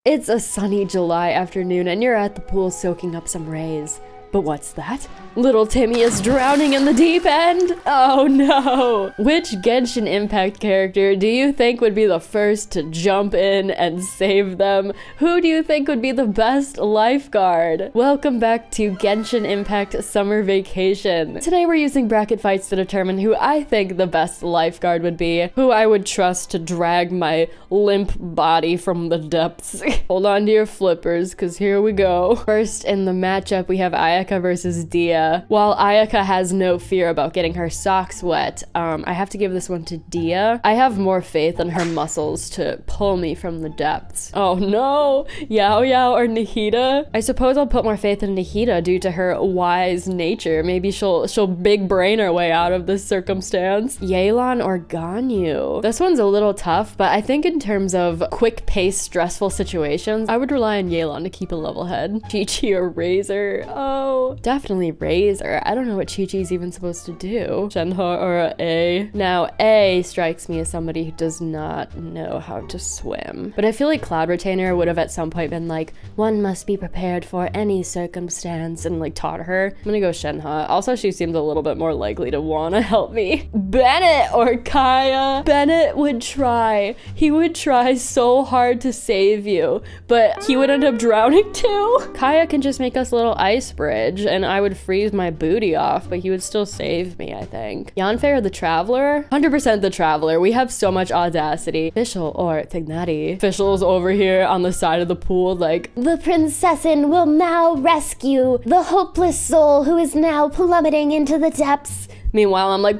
It's a sunny July afternoon and you're at the pool soaking up some rays. But what's that? Little Timmy is drowning in the deep end? Oh no! Which Genshin Impact character do you think would be the first to jump in and save them? Who do you think would be the best lifeguard? Welcome back to Genshin Impact Summer Vacation. Today we're using bracket fights to determine who I think the best lifeguard would be, who I would trust to drag my limp body from the depths. Hold on to your flippers, cause here we go. First in the matchup we have Ayaka versus Dia. While Ayaka has no fear about getting her socks wet, I have to give this one to Dia. I have more faith in her muscles to pull me from the depths. Oh no! Yao Yao or Nahida? I suppose I'll put more faith in Nahida due to her wise nature. Maybe she'll big brain her way out of this circumstance. Yelan or Ganyu? This one's a little tough, but I think in terms of quick-paced, stressful situations, I would rely on Yelan to keep a level head. Chi-Chi or Razor? Oh, definitely Razor. I don't know what Chi-Chi's even supposed to do. Shenhe or A? Now, A strikes me as somebody who does not know how to swim. But I feel like Cloud Retainer would have at some point been like, one must be prepared for any circumstance, and like taught her. I'm gonna go Shenhe. Also, she seems a little bit more likely to wanna help me. Bennett or Kaya? Bennett would try. He would try so hard to save you, but he would end up drowning too. Kaya can just make us a little ice bridge, and I would freeze my booty off, but he would still save me, I think. Yanfei or the Traveler? 100% the Traveler. We have so much audacity. Fischl or Tignati? Fischl's over here on the side of the pool like, the princessin will now rescue the hopeless soul who is now plummeting into the depths. meanwhile, I'm like,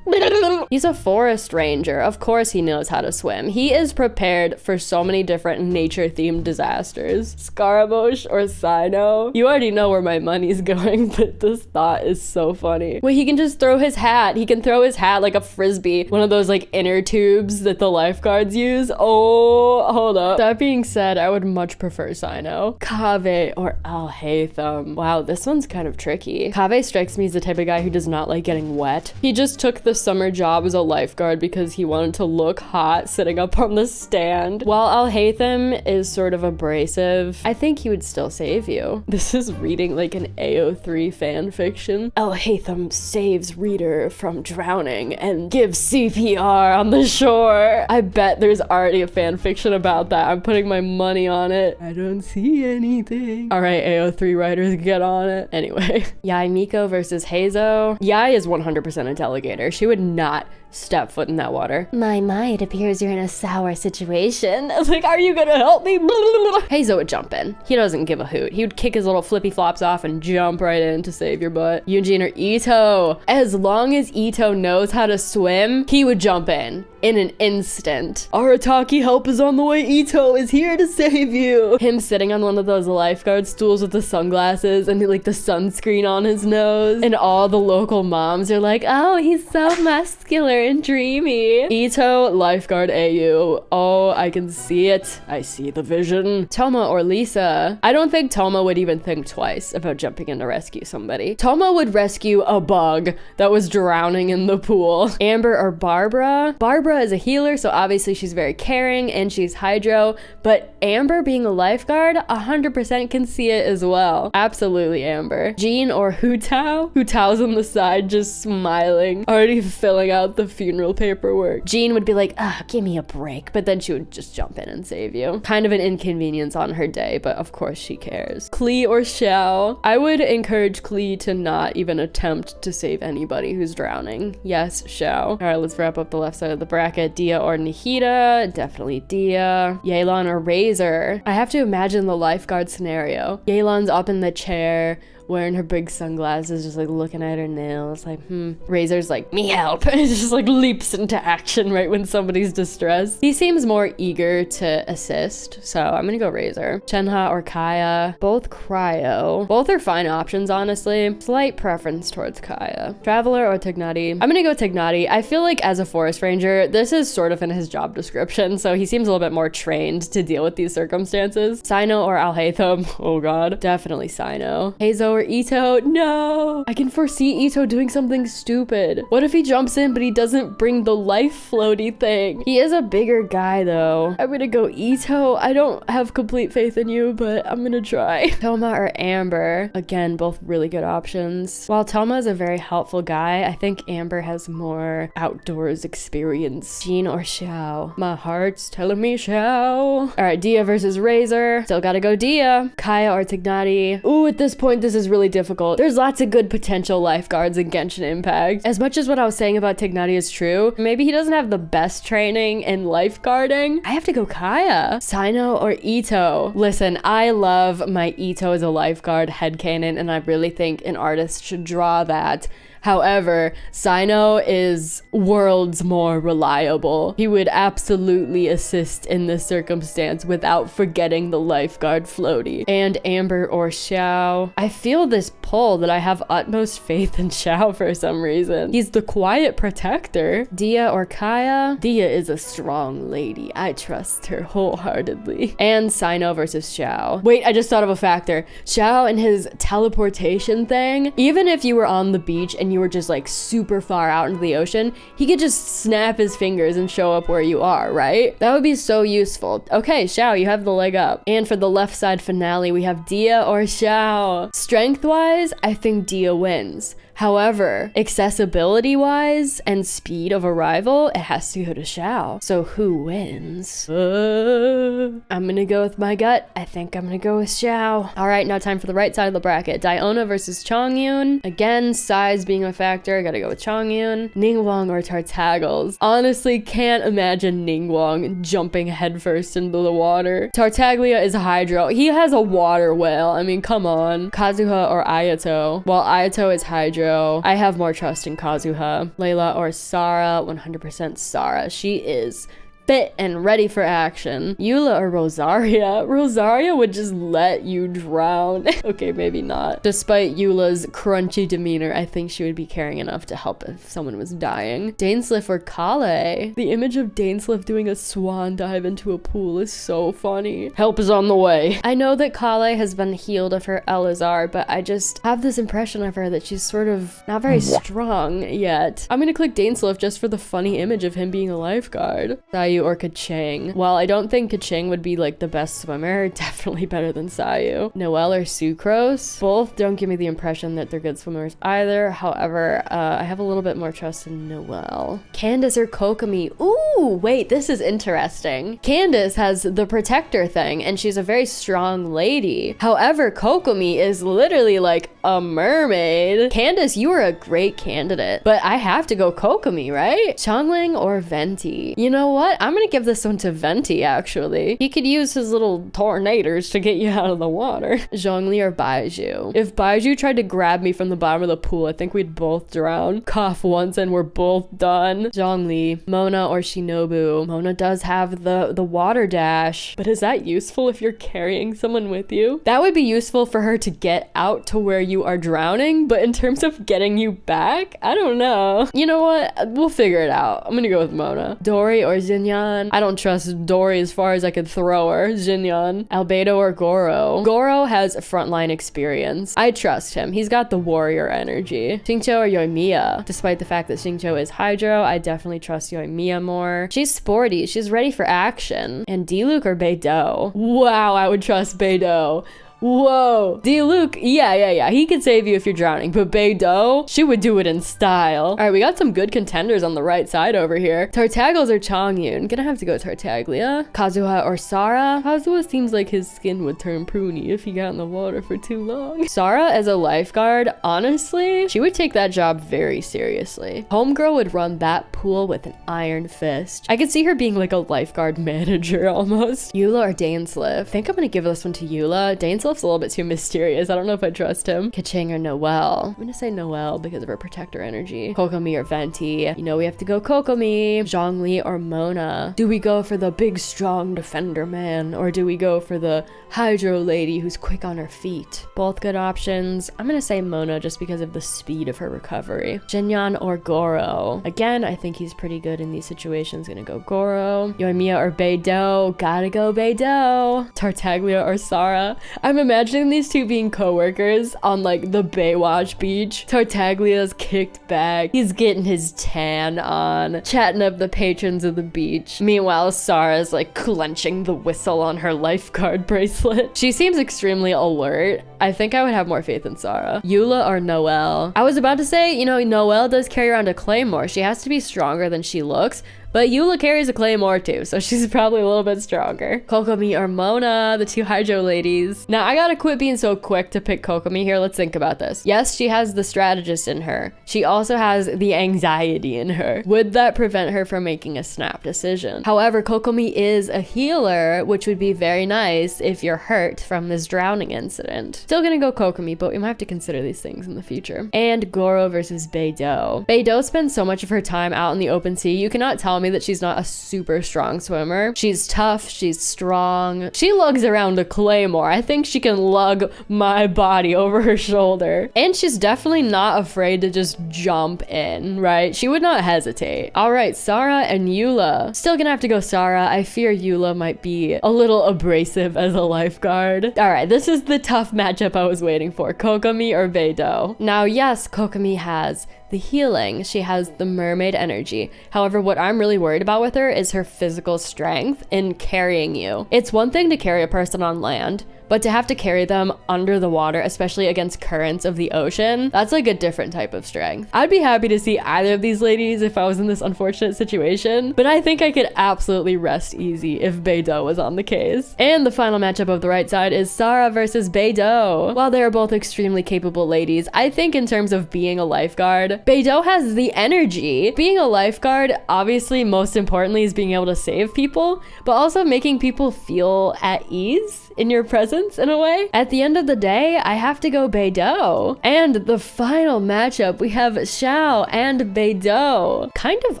he's a forest ranger. Of course he knows how to swim. He is prepared for so many different nature-themed disasters. Scaramouche or Sino? You already know where my money's going, but this thought is so funny. Wait, he can just throw his hat. He can throw his hat like a frisbee. One of those like inner tubes that the lifeguards use. Oh, hold up. That being said, I would much prefer Sino. Kaveh or Alhaitham? Wow, this one's kind of tricky. Kaveh strikes me as the type of guy who does not like getting wet. He just took the summer job as a lifeguard because he wanted to look hot sitting up on the stand. While Alhaitham is sort of abrasive, I think he would still save you. This is reading like an AO3 fan fiction. Alhaitham saves reader from drowning and gives CPR on the shore. I bet there's already a fan fiction about that. I'm putting my money on it. I don't see anything. All right, AO3 writers, get on it. Anyway, Yai Miko versus Heizo. Yai is 100% a delegator. She would not step foot in that water. My, it appears you're in a sour situation. Like, are you gonna help me? Heizo would jump in. He doesn't give a hoot. He would kick his little flippy flops off and jump right in to save your butt. Yunjin or Ito? As long as Ito knows how to swim, he would jump in an instant. Arataki, help is on the way. Ito is here to save you. Him sitting on one of those lifeguard stools with the sunglasses and like the sunscreen on his nose, and all the local moms are like, oh, he's so muscular and dreamy. Ito, lifeguard AU. Oh, I can see it. I see the vision. Toma or Lisa? I don't think Toma would even think twice about jumping in to rescue somebody. Toma would rescue a bug that was drowning in the pool. Amber or Barbara? Barbara is a healer, so obviously she's very caring and she's hydro, but Amber being a lifeguard, 100% can see it as well. Absolutely Amber. Jean or Hutao? Hutao's on the side just smiling, already filling out the funeral paperwork. Jean would be like, give me a break, but then she would just jump in and save you. Kind of an inconvenience on her day, but of course she cares. Klee or Xiao? I would encourage Klee to not even attempt to save anybody who's drowning. Yes, Xiao. All right, let's wrap up the left side of the bracket. Dia or Nahida? Definitely Dia. Yelan or Razor? I have to imagine the lifeguard scenario. Yelan's up in the chair, wearing her big sunglasses, just like looking at her nails, like, Razor's like, me help. And it just like leaps into action right when somebody's distressed. He seems more eager to assist, so I'm gonna go Razor. Shenhe or Kaya? Both cryo. Both are fine options, honestly. Slight preference towards Kaya. Traveler or Tignati? I'm gonna go Tignati. I feel like as a forest ranger, this is sort of in his job description, so he seems a little bit more trained to deal with these circumstances. Sino or Alhaitham? Oh god. Definitely Sino. Heizo or Ito. No! I can foresee Ito doing something stupid. What if he jumps in, but he doesn't bring the life floaty thing? He is a bigger guy, though. I'm gonna go Ito. I don't have complete faith in you, but I'm gonna try. Toma or Amber. Again, both really good options. While Toma is a very helpful guy, I think Amber has more outdoors experience. Jean or Xiao? My heart's telling me Xiao. All right, Dia versus Razor. Still gotta go Dia. Kaya or Tignati? Ooh, at this point, this is really difficult. There's lots of good potential lifeguards in Genshin Impact. As much as what I was saying about Tignati is true, maybe he doesn't have the best training in lifeguarding. I have to go Kaya. Sino or Ito? Listen, I love my Ito as a lifeguard headcanon, and I really think an artist should draw that. However, Sino is worlds more reliable. He would absolutely assist in this circumstance without forgetting the lifeguard floaty. And Amber or Xiao. I feel this pull that I have utmost faith in Xiao for some reason. He's the quiet protector. Dia or Kaya? Dia is a strong lady. I trust her wholeheartedly. And Sino versus Xiao. Wait, I just thought of a factor. Xiao and his teleportation thing, even if you were on the beach and you were just like super far out into the ocean, he could just snap his fingers and show up where you are, right? That would be so useful. Okay, Xiao, you have the leg up. And for the left side finale, we have Dia or Xiao. Strength-wise, I think Dia wins. However, accessibility-wise and speed of arrival, it has to go to Xiao. So who wins? I'm gonna go with my gut. I think I'm gonna go with Xiao. All right, now time for the right side of the bracket. Diona versus Chongyun. Again, size being a factor, I gotta go with Chongyun. Ningguang or Tartaggles. Honestly, can't imagine Ningguang jumping headfirst into the water. Tartaglia is Hydro. He has a water whale. I mean, come on. Kazuha or Ayato. While Ayato is Hydro, I have more trust in Kazuha. Layla or Sara? 100% Sara. She is fit and ready for action. Eula or Rosaria? Rosaria would just let you drown. Okay, maybe not. Despite Eula's crunchy demeanor, I think she would be caring enough to help if someone was dying. Dainsliff or Kale? The image of Dainsliff doing a swan dive into a pool is so funny. Help is on the way. I know that Kale has been healed of her Elazar, but I just have this impression of her that she's sort of not very strong yet. I'm gonna click Dainsliff just for the funny image of him being a lifeguard. Sayu or Kachang. While I don't think Kachang would be like the best swimmer, definitely better than Sayu. Noelle or Sucrose? Both don't give me the impression that they're good swimmers either. However, I have a little bit more trust in Noelle. Candace or Kokomi? Ooh, wait, this is interesting. Candace has the protector thing and she's a very strong lady. However, Kokomi is literally like a mermaid. Candace, you are a great candidate, but I have to go Kokomi, right? Chongling or Venti? You know what? I'm gonna give this one to Venti, actually. He could use his little tornadoes to get you out of the water. Zhongli or Baiju? If Baiju tried to grab me from the bottom of the pool, I think we'd both drown. Cough once and we're both done. Zhongli. Mona or Shinobu? Mona does have the water dash, but is that useful if you're carrying someone with you? That would be useful for her to get out to where you are drowning, but in terms of getting you back, I don't know. You know what? We'll figure it out. I'm gonna go with Mona. Dory or Xinyan? I don't trust Dory as far as I could throw her. Xinyan. Albedo or Goro? Goro has frontline experience. I trust him. He's got the warrior energy. Xingqiu or Yoimiya? Despite the fact that Xingqiu is Hydro, I definitely trust Yoimiya more. She's sporty. She's ready for action. And Diluc or Beidou? Wow, I would trust Beidou. Whoa. Diluc, yeah. He could save you if you're drowning, but Beidou, she would do it in style. All right, we got some good contenders on the right side over here. Tartaggles or Chongyun? Gonna have to go Tartaglia. Kazuha or Sara? Kazuha seems like his skin would turn pruny if he got in the water for too long. Sara as a lifeguard, honestly, she would take that job very seriously. Homegirl would run that pool with an iron fist. I could see her being like a lifeguard manager almost. Eula or Dainsliff? I think I'm gonna give this one to Eula. Dainsliff a little bit too mysterious. I don't know if I trust him. Kachang or Noelle? I'm gonna say Noelle because of her protector energy. Kokomi or Venti? You know we have to go Kokomi. Zhongli or Mona? Do we go for the big strong defender man or do we go for the Hydro lady who's quick on her feet? Both good options. I'm gonna say Mona just because of the speed of her recovery. Xinyan or Goro? Again, I think he's pretty good in these situations. Gonna go Goro. Yoimiya or Beidou? Gotta go Beidou. Tartaglia or Sara? I'm imagining these two being co-workers on like the Baywatch beach. Tartaglia's kicked back. He's getting his tan on, chatting up the patrons of the beach. Meanwhile, Sarah's like clenching the whistle on her lifeguard bracelet. She seems extremely alert. I think I would have more faith in Sarah. Eula or Noelle? I was about to say, you know, Noelle does carry around a claymore. She has to be stronger than she looks. But Eula carries a claymore too, so she's probably a little bit stronger. Kokomi or Mona, the two hydro ladies. Now, I gotta quit being so quick to pick Kokomi here. Let's think about this. Yes, she has the strategist in her. She also has the anxiety in her. Would that prevent her from making a snap decision? However, Kokomi is a healer, which would be very nice if you're hurt from this drowning incident. Still gonna go Kokomi, but we might have to consider these things in the future. And Goro versus Beidou. Beidou spends so much of her time out in the open sea. You cannot tell me that she's not a super strong swimmer. She's tough, she's strong. She lugs around a claymore. I think she can lug my body over her shoulder. And she's definitely not afraid to just jump in, right? She would not hesitate. All right, Sarah and Eula. Still gonna have to go Sarah. I fear Eula might be a little abrasive as a lifeguard. All right, this is the tough matchup I was waiting for. Kokomi or Beidou. Now, yes, Kokomi has the healing. She has the mermaid energy. However, what I'm really worried about with her is her physical strength in carrying you. It's one thing to carry a person on land, but to have to carry them under the water, especially against currents of the ocean, that's like a different type of strength. I'd be happy to see either of these ladies if I was in this unfortunate situation, but I think I could absolutely rest easy if Beidou was on the case. And the final matchup of the right side is Sarah versus Beidou. While they are both extremely capable ladies, I think in terms of being a lifeguard, Beidou has the energy. Being a lifeguard, obviously, most importantly, is being able to save people, but also making people feel at ease in your presence in a way. At the end of the day, I have to go Beidou. And the final matchup, we have Xiao and Beidou. Kind of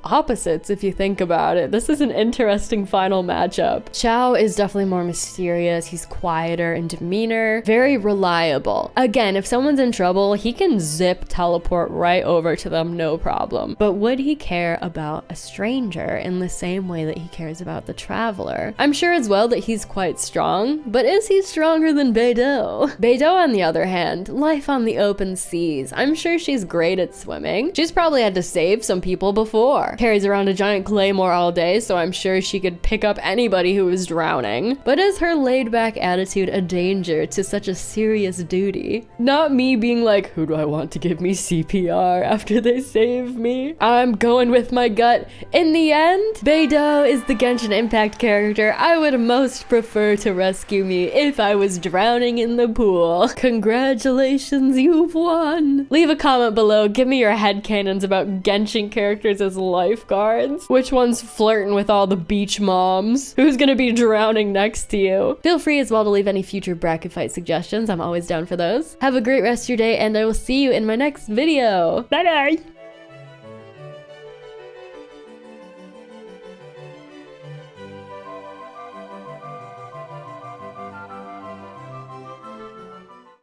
opposites if you think about it. This is an interesting final matchup. Xiao is definitely more mysterious. He's quieter in demeanor, very reliable. Again, if someone's in trouble, he can zip teleport right over to them, no problem. But would he care about a stranger in the same way that he cares about the traveler? I'm sure as well that he's quite strong, but is he stronger than Beidou? Beidou, on the other hand, life on the open seas. I'm sure she's great at swimming. She's probably had to save some people before. Carries around a giant claymore all day, so I'm sure she could pick up anybody who is drowning. But is her laid-back attitude a danger to such a serious duty? Not me being like, who do I want to give me CPR after they save me? I'm going with my gut. In the end, Beidou is the Genshin Impact character I would most prefer to rescue me if I was drowning in the pool. Congratulations, you've won. Leave a comment below. Give me your headcanons about Genshin characters as lifeguards. Which one's flirting with all the beach moms? Who's gonna be drowning next to you? Feel free as well to leave any future bracket fight suggestions. I'm always down for those. Have a great rest of your day, and I will see you in my next video. Bye bye.